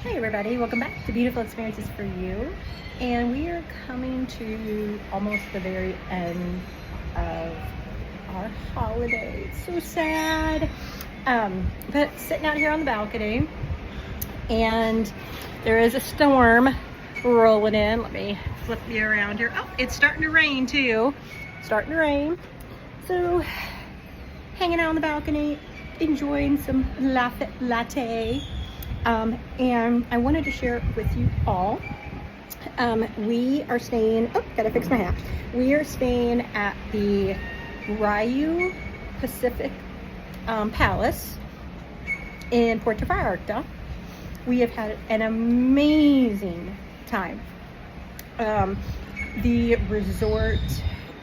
Hey everybody, welcome back to Beautiful Experiences for You. And we are coming to almost the very end of our holiday. It's so sad. But sitting out here on the balcony, and there is a storm rolling in. Let me flip you around here. Oh, it's starting to rain too. Starting to rain. So hanging out on the balcony, enjoying some latte. And I wanted to share it with you all. We are staying, gotta fix my hat. We are staying at the Pacific Palace in Puerto Vallarta. We have had an amazing time. The resort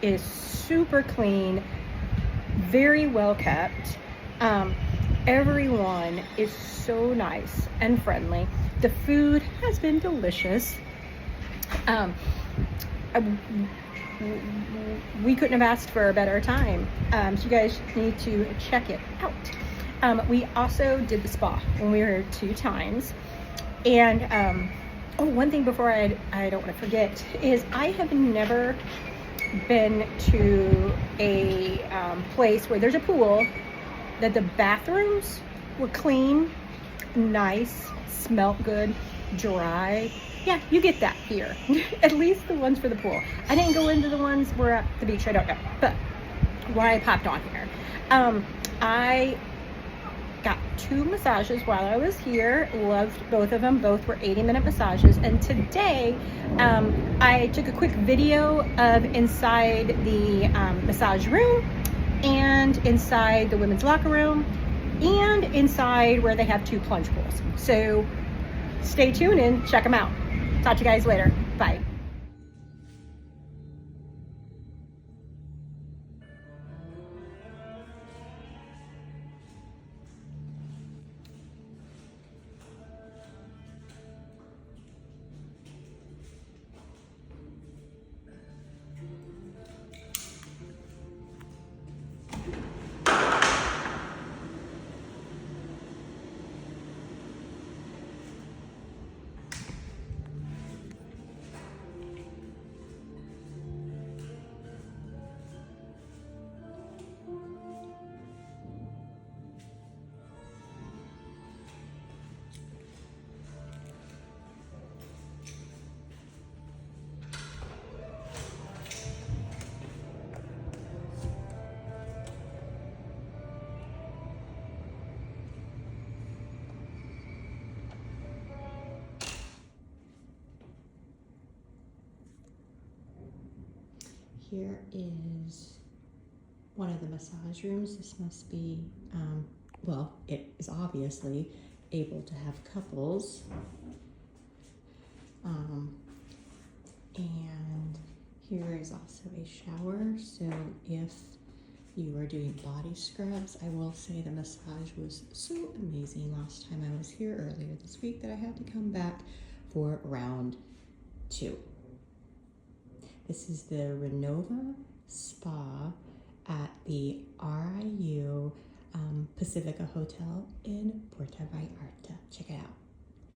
is super clean, very well kept. Everyone is so nice and friendly. The food has been delicious. We couldn't have asked for a better time. So you guys need to check it out. We also did the spa when we were here 2 times. And one thing before I don't want to forget is I have never been to a place where there's a pool that the bathrooms were clean, nice, smelled good, dry. Yeah, you get that here. At least the ones for the pool. I didn't go into the ones where at the beach, I don't know. But why I popped on here. I got 2 massages while I was here. Loved both of them. Both were 80-minute massages. And today, I took a quick video of inside the massage room, and inside the women's locker room, and inside where they have 2 plunge pools. So stay tuned and check them out. Talk to you guys later. Bye. Here is one of the massage rooms. This must be, well, it is obviously able to have couples. And here is also a shower. So if you are doing body scrubs, I will say the massage was so amazing last time I was here earlier this week that I had to come back for round 2. This is the Renova spa at the Pacifica Hotel in Puerto Vallarta. Check it out.